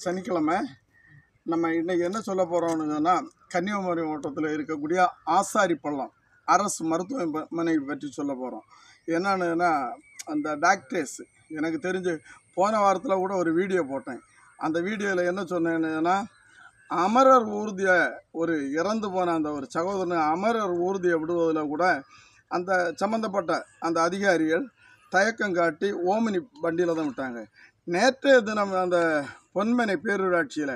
சனிக்கிழமை நம்ம இன்றைக்கி என்ன சொல்ல போகிறோம்னு சொன்னால், கன்னியாகுமரி மாவட்டத்தில் இருக்கக்கூடிய ஆசாரிப்பள்ளம் அரசு மருத்துவமனை பற்றி சொல்ல போகிறோம். என்னன்னா, அந்த டாக்டர்ஸ் எனக்கு தெரிஞ்சு போன வாரத்தில் கூட ஒரு வீடியோ போட்டேன். அந்த வீடியோவில் என்ன சொன்னேன்னா, அமரர் ஊர்தியை ஒரு இறந்து போன அந்த ஒரு சகோதரன் அமரர் ஊர்தியை விடுவதில் கூட அந்த சம்மந்தப்பட்ட அந்த அதிகாரிகள் தயக்கம் காட்டி ஓமினி வண்டியில் தான் விட்டாங்க. நேற்றைய தினம் அந்த பொன்மனை பேரூராட்சியில்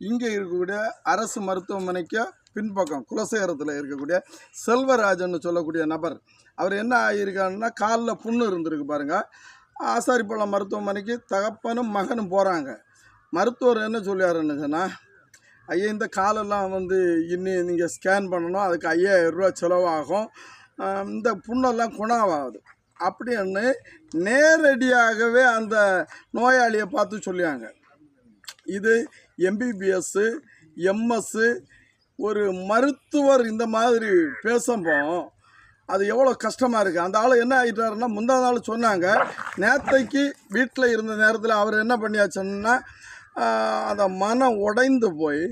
இங்கே இருக்கக்கூடிய அரசு மருத்துவமனைக்கு பின்பக்கம் குலசேகரத்தில் இருக்கக்கூடிய செல்வராஜன் சொல்லக்கூடிய நபர், அவர் என்ன ஆகியிருக்காருன்னா, காலில் புண்ணு இருந்திருக்கு பாருங்கள். ஆசாரிப்பள்ளம் மருத்துவமனைக்கு தகப்பனும் மகனும் போகிறாங்க. மருத்துவர் என்ன சொல்லியாருன்னு சொன்னால், ஐயா இந்த காலெல்லாம் இன்னும் நீங்கள் ஸ்கேன் பண்ணணும், அதுக்கு 5000 ரூபா செலவாகும், இந்த புண்ணெல்லாம் குணமாகுது அப்படின்னு நேரடியாகவே அந்த நோயாளியை பார்த்து சொல்லியாங்க. இது எம்பிபிஎஸ்ஸு எம்எஸ்ஸு ஒரு மருத்துவர் இந்த மாதிரி பேசும்போ அது எவ்வளோ கஷ்டமாக இருக்குது. அந்த ஆள் என்ன ஆகிட்டாருன்னா, முந்தா நாள் சொன்னாங்க, நேற்றைக்கு வீட்டில் இருந்த நேரத்தில் அவர் என்ன பண்ணியாச்சுன்னா, அந்த மனம் உடைந்து போய்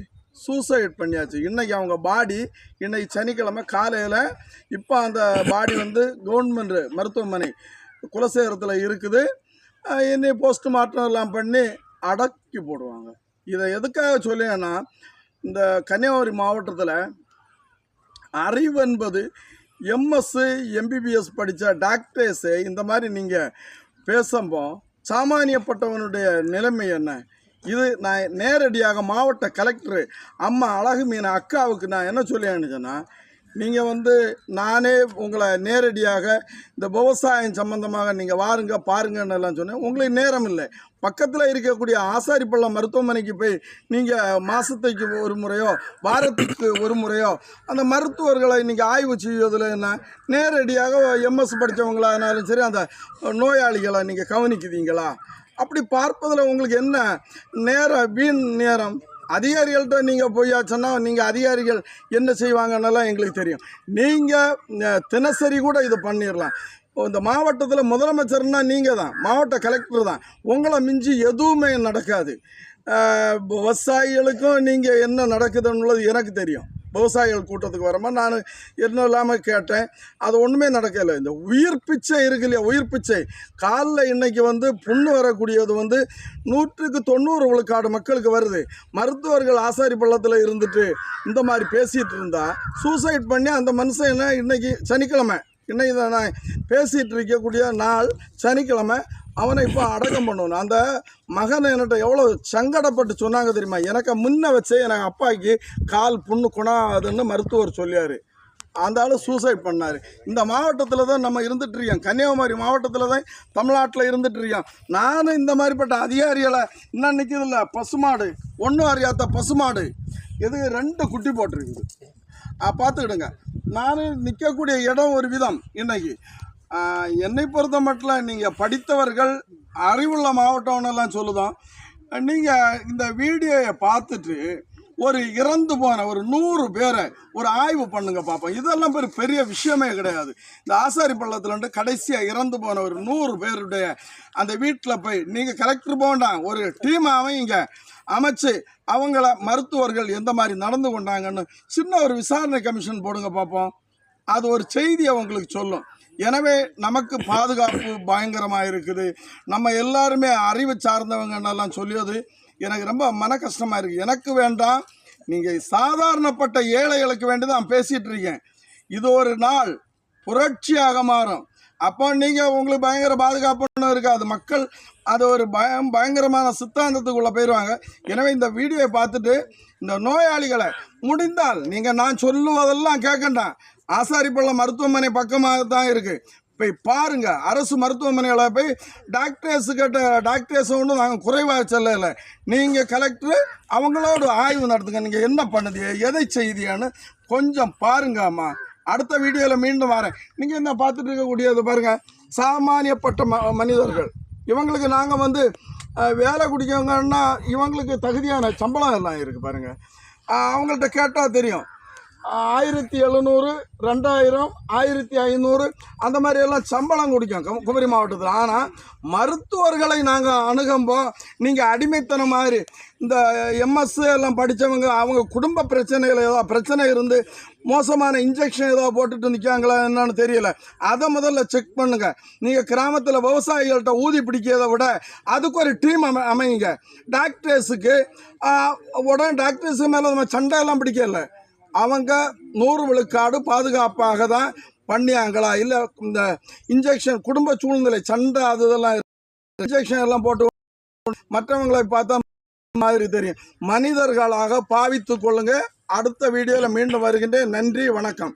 சூசைட் பண்ணியாச்சு. இன்றைக்கி அவங்க பாடி இன்றைக்கி சனிக்கிழமை காலையில் இப்போ அந்த பாடி கவர்மெண்ட் மருத்துவமனை குலசேகரத்தில் இருக்குது. இன்னும் போஸ்ட்மார்ட்டம் எல்லாம் பண்ணி அடக்கி போடுவாங்க. இதை எதுக்காக சொல்லினா, இந்த கன்னியாகுமரி மாவட்டத்தில் அறிவு என்பது எம்எஸ்ஸு எம்பிபிஎஸ் படித்த டாக்டர்ஸு இந்த மாதிரி நீங்கள் பேசும்போ சாமானியப்பட்டவனுடைய நிலைமை என்ன? இது நான் நேரடியாக மாவட்ட கலெக்டரு அம்மா அழகு மீன் அக்காவுக்கு நான் என்ன சொல்லியான்னு சொன்னால், நீங்கள் நானே உங்களை நேரடியாக இந்த விவசாயம் சம்மந்தமாக நீங்கள் வாருங்க பாருங்கன்னு எல்லாம் சொன்னேன். உங்களுக்கு நேரம் இல்லை. பக்கத்தில் இருக்கக்கூடிய ஆசாரிப்பள்ளம் மருத்துவமனைக்கு போய் நீங்கள் மாதத்துக்கு ஒரு முறையோ வாரத்துக்கு ஒரு முறையோ அந்த மருத்துவர்களை நீங்கள் ஆய்வு செய்வதில் என்ன, நேரடியாக எம்எஸ் படித்தவங்களானாலும் சரி அந்த நோயாளிகளை நீங்கள் கவனிக்குதீங்களா? அப்படி பார்ப்பதில் உங்களுக்கு என்ன நேரம், வீண் நேரம்? அதிகாரிகள்கிட்ட நீங்கள் போயாச்சுன்னா நீங்கள் அதிகாரிகள் என்ன செய்வாங்கன்னெல்லாம் எங்களுக்கு தெரியும். நீங்கள் தினசரி கூட இதை பண்ணிடலாம். இந்த மாவட்டத்தில் முதலமைச்சர்னா நீங்கள் தான், மாவட்ட கலெக்டர் தான். உங்களை மிஞ்சி எதுவுமே நடக்காது. விவசாயிகளுக்கும் நீங்கள் என்ன நடக்குதுன்னுள்ளது எனக்கு தெரியும். விவசாயிகள் கூட்டத்துக்கு வரமா நான் என்ன இல்லாமல் கேட்டேன், அது ஒன்றுமே நடக்கலை. இந்த உயிர் பிச்சை இருக்கு இல்லையா, உயிர் பிச்சை காலில் இன்றைக்கி புண்ணு வரக்கூடியது 100% விழுக்காடு மக்களுக்கு வருது. மருத்துவர்கள் ஆசாரி பள்ளத்தில் இருந்துட்டு இந்த மாதிரி பேசிகிட்டு இருந்தால் சூசைட் பண்ணி அந்த மனுஷன் இன்றைக்கி சனிக்கிழமை, இன்றைக்கி தான் நான் பேசிகிட்டு இருக்கக்கூடிய நாள் சனிக்கிழமை, அவனை இப்போ அடக்கம் பண்ணணும். அந்த மகனை என்கிட்ட எவ்வளோ சங்கடப்பட்டு சொன்னாங்க தெரியுமா? எனக்கு முன்ன வச்சே எனக்கு அப்பாவுக்கு கால் புண்ணு குணாதுன்னு மருத்துவர் சொல்லியார். அந்த ஆள் சூசைட் பண்ணார். இந்த மாவட்டத்தில் தான் நம்ம இருந்துகிட்ருக்கோம். கன்னியாகுமரி மாவட்டத்தில் தான் தமிழ்நாட்டில் இருந்துகிட்ருக்கோம். நானும் இந்த மாதிரிப்பட்ட அதிகாரிகளை இன்னும் நிற்கிறதில்ல. பசுமாடு ஒன்றும் அறியாத பசுமாடு இது 2 குட்டி போட்டிருக்குது. பார்த்துக்கிடுங்க. நான் நிற்கக்கூடிய இடம் ஒரு விதம். இன்றைக்கி என்னை பொறுத்த மட்டும் நீங்கள் படித்தவர்கள் அறிவுள்ள மாவட்டம்னெல்லாம் சொல்லுதோம். நீங்கள் இந்த வீடியோவை பார்த்துட்டு ஒரு இறந்து போன ஒரு 100 பேரை ஒரு ஆய்வு பண்ணுங்க பார்ப்போம். இதெல்லாம் பெரிய விஷயமே கிடையாது. இந்த ஆசாரி பள்ளத்தில் கடைசியாக இறந்து போன ஒரு 100 பேருடைய அந்த வீட்டில் போய் நீங்கள் கலெக்டர் போண்டாம் ஒரு டீமாவை இங்கே அமைச்சு அவங்கள மருத்துவர்கள் எந்த மாதிரி நடந்து கொண்டாங்கன்னு சின்ன ஒரு விசாரணை கமிஷன் போடுங்க பார்ப்போம். அது ஒரு செய்தி அவங்களுக்கு சொல்லும். எனவே நமக்கு பாதுகாப்பு பயங்கரமாக இருக்குது. நம்ம எல்லாருமே அறிவு சார்ந்தவங்கன்னெல்லாம் சொல்லியது எனக்கு ரொம்ப மன கஷ்டமாக இருக்குது. எனக்கு வேண்டாம், நீங்கள் சாதாரணப்பட்ட ஏழைகளுக்கு வேண்டி தான் பேசிகிட்டு இருக்கேன். இது ஒரு நாள் புரட்சியாக மாறும். அப்போ நீங்கள் உங்களுக்கு பயங்கர பாதுகாப்புன்னு இருக்காது. மக்கள் அது ஒரு பயங்கரமான சித்தாந்தத்துக்குள்ளே போயிடுவாங்க. எனவே இந்த வீடியோவை பார்த்துட்டு இந்த நோயாளிகளை முடிந்தால் நீங்கள் நான் சொல்லுவதெல்லாம் கேட்கண்டாம். ஆசாரிப்பள்ளம் மருத்துவமனை பக்கமாக தான் இருக்குது, போய் பாருங்கள். அரசு மருத்துவமனைகளை போய் டாக்டர்ஸு கேட்ட டாக்டர்ஸை ஒன்றும் நாங்கள் குறைவாக சொல்லலை. நீங்கள் கலெக்டரு அவங்களோட ஆய்வு நடத்துங்க. நீங்கள் என்ன பண்ணுதிய, எதை செய்தியான்னு கொஞ்சம் பாருங்கம்மா. அடுத்த வீடியோவில் மீண்டும் வரேன். நீங்கள் என்ன பார்த்துட்டு இருக்கக்கூடியது பாருங்கள், சாமானியப்பட்ட மனிதர்கள். இவங்களுக்கு நாங்கள் வேலை குடிக்கவங்கன்னா இவங்களுக்கு தகுதியான சம்பளம் எல்லாம் இருக்குது பாருங்கள். அவங்கள்ட்ட கேட்டால் தெரியும். 1700, 2000, 1500 அந்த மாதிரி எல்லாம் சம்பளம் கொடுக்கும் குமரி மாவட்டத்தில். ஆனால் மருத்துவர்களை நாங்கள் அணுகும்போ நீங்கள் அடிமைத்தனம் மாதிரி இந்த எம்எஸ் எல்லாம் படித்தவங்க அவங்க குடும்ப பிரச்சனைகள் ஏதோ பிரச்சனை இருந்து மோசமான இன்ஜெக்ஷன் ஏதோ போட்டுட்டு நிற்காங்களா என்னன்னு தெரியல. அதை முதல்ல செக் பண்ணுங்க. நீங்கள் கிராமத்தில் விவசாயிகள்கிட்ட ஊதி பிடிக்கிறதை விட அதுக்கு ஒரு டீம் அமைங்க. டாக்டர்ஸுக்கு உடனே டாக்டர்ஸுக்கு மேலே நம்ம சண்டையெல்லாம் பிடிக்கல. அவங்க 100 விழுக்காடு பாதுகாப்பாக தான் பண்ணியாங்களா இல்லை இந்த இன்ஜெக்ஷன் குடும்ப சூழ்நிலை சண்டை அது இதெல்லாம் இன்ஜெக்ஷன் எல்லாம் போட்டு மற்றவங்களை பார்த்தா மாதிரி தெரியும். மனிதர்களாக பாவித்து கொள்ளுங்க. அடுத்த வீடியோவில் மீண்டும் வருகின்றேன். நன்றி, வணக்கம்.